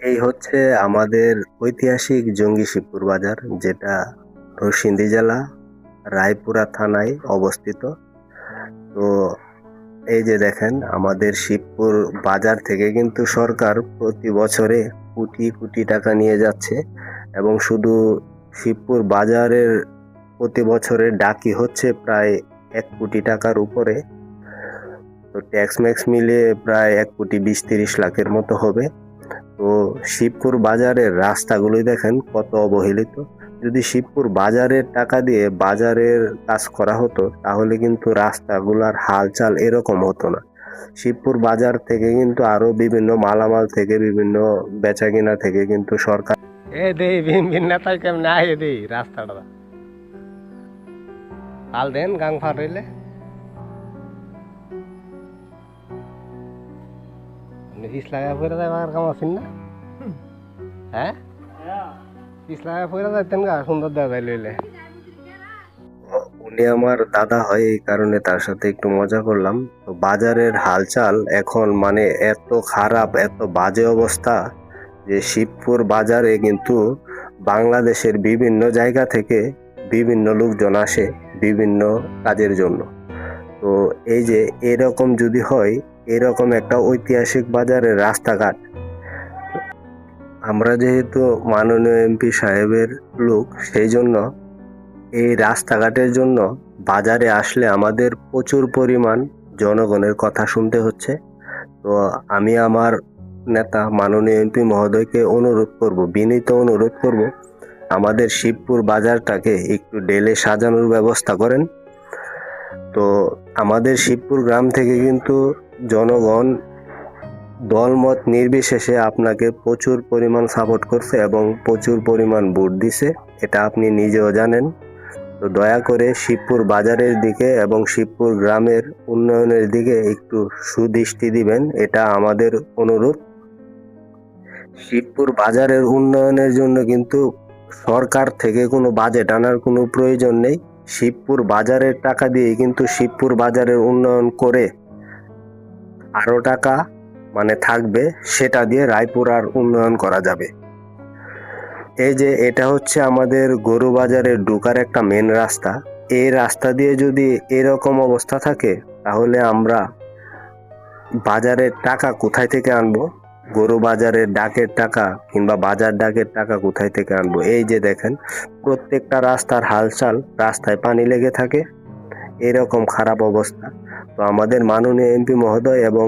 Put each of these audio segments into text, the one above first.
এই হচ্ছে আমাদের ঐতিহাসিক জঙ্গি শিবপুর বাজার, যেটা নরসিংদী জেলা রায়পুরা থানায় অবস্থিত। তো এই যে দেখেন, আমাদের শিবপুর বাজার থেকে কিন্তু সরকার প্রতি বছরে কোটি কোটি টাকা নিয়ে যাচ্ছে, এবং শুধু শিবপুর বাজারের প্রতি বছরে ডাকি হচ্ছে প্রায় 1 কোটি টাকার উপরে। তো ট্যাক্স ম্যাক্স মিলিয়ে প্রায় 1,20,30,00,000-এর মতো হবে। তো শিবপুর বাজারের রাস্তাগুলোই দেখেন কত অবহেলিত। যদি শিবপুর বাজারের টাকা দিয়ে বাজারের কাজ করা হতো, তাহলে কিন্তু রাস্তাগুলার হালচাল এরকম হতো না। শিবপুর বাজার থেকে কিন্তু আরো বিভিন্ন মালামাল থেকে, বিভিন্ন বেচা কিনা থেকে কিন্তু সরকার নেতাই কেমন আয় দেই রাস্তাটা হাল দেন গাং ফার রইলে ইসলামে ফেরা যায় আমার কাম আছেন না। হ্যাঁ, ইসলামে ফেরা যাইতেন গা, সুন্দর দেওয়া যায় লইলে। উনি আমার দাদা হয়, এই কারণে তার সাথে একটু মজা করলাম। তো বাজারের হালচাল এখন মানে এত খারাপ, এত বাজে অবস্থা যে শিবপুর বাজারে কিন্তু বাংলাদেশের বিভিন্ন জায়গা থেকে বিভিন্ন লোকজন আসে বিভিন্ন কাজের জন্য। তো এই যে এরকম যদি হয়, এরকম একটা ঐতিহাসিক বাজারের রাস্তাঘাট, আমরা যেহেতু মাননীয় এমপি সাহেবের লোক, সেই জন্য এই রাস্তাঘাটের জন্য বাজারে আসলে আমাদের প্রচুর পরিমাণ জনগণের কথা শুনতে হচ্ছে। তো আমি আমার নেতা মাননীয় এমপি মহোদয়কে অনুরোধ করব, বিনীত অনুরোধ করব, আমাদের শিবপুর বাজারটাকে একটু ডেলে সাজানোর ব্যবস্থা করেন। তো আমাদের শিবপুর গ্রাম থেকে কিন্তু জনগণ দলমত নির্বিশেষে আপনাকে প্রচুর পরিমাণ সাপোর্ট করছে এবং প্রচুর পরিমাণ ভোট দিছে, এটা আপনি নিজেও জানেন। তো দয়া করে শিবপুর বাজারের দিকে এবং শিবপুর গ্রামের উন্নয়নের দিকে একটু সুদৃষ্টি দিবেন, এটা আমাদের অনুরোধ। শিবপুর বাজারের উন্নয়নের জন্য কিন্তু সরকার থেকে কোনো বাজেট আনার কোনো প্রয়োজন নেই। শিবপুর বাজারের টাকা দিয়ে কিন্তু শিবপুর বাজারের উন্নয়ন করে আরো টাকা মানে থাকবে, সেটা দিয়ে রায়পুরার উন্নয়ন করা যাবে। এই যে এটা হচ্ছে আমাদের গরু বাজারে ঢোকার একটা মেন রাস্তা। এই রাস্তা দিয়ে যদি এরকম অবস্থা থাকে, তাহলে আমরা বাজারের টাকা কোথায় থেকে আনবো? গরু বাজারের ডাকের টাকা কিংবা বাজার ডাকের টাকা কোথায় থেকে আনবো? এই যে দেখেন, প্রত্যেকটা রাস্তার হালচাল, রাস্তায় পানি লেগে থাকে, এরকম খারাপ অবস্থা। তো আমাদের মাননীয় এমপি মহোদয় এবং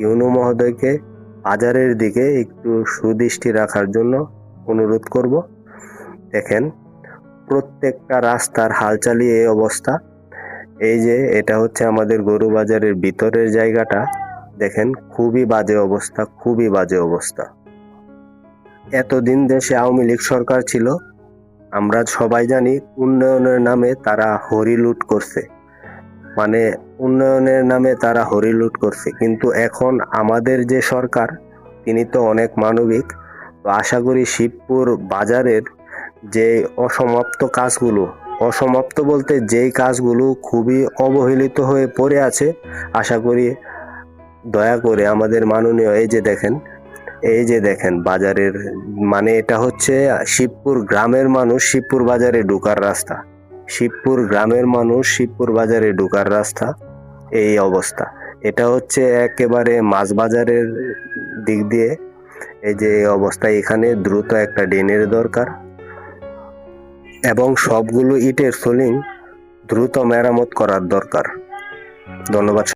ইউনো মহোদয়কে বাজারের দিকে একটু সুদৃষ্টি রাখার জন্য অনুরোধ করব। দেখেন, প্রত্যেকটা রাস্তার হালচালই এই অবস্থা। এই যে এটা হচ্ছে আমাদের গরু বাজারের ভিতরের জায়গাটা, দেখেন খুবই বাজে অবস্থা, খুবই বাজে অবস্থা। এতদিন দেশে আওয়ামী লীগ সরকার ছিল, আমরা সবাই জানি উন্নয়নের নামে তারা হরিলুট করছে, মানে উন্নয়নের নামে তারা হরিলুট করছে। কিন্তু এখন আমাদের যে সরকার, তিনি তো অনেক মানবিক। তো আশা করি শিবপুর বাজারের যে অসমাপ্ত কাজগুলো, অসমাপ্ত বলতে যেই কাজগুলো খুবই অবহেলিত হয়ে পড়ে আছে, আশা করি দয়া করে আমাদের মাননীয়, এই যে দেখেন বাজারের, মানে এটা হচ্ছে শিবপুর গ্রামের মানুষ শিবপুর বাজারে ঢোকার রাস্তা, শিবপুর গ্রামের মানুষ শিবপুর বাজারে ঢোকার রাস্তা, এই অবস্থা। এটা হচ্ছে একেবারে মাছ বাজারের দিক দিয়ে। এই যে এই অবস্থা, এখানে দ্রুত একটা ড্রেনের দরকার এবং সবগুলো ইটের সোলিং দ্রুত মেরামত করার দরকার। ধন্যবাদ।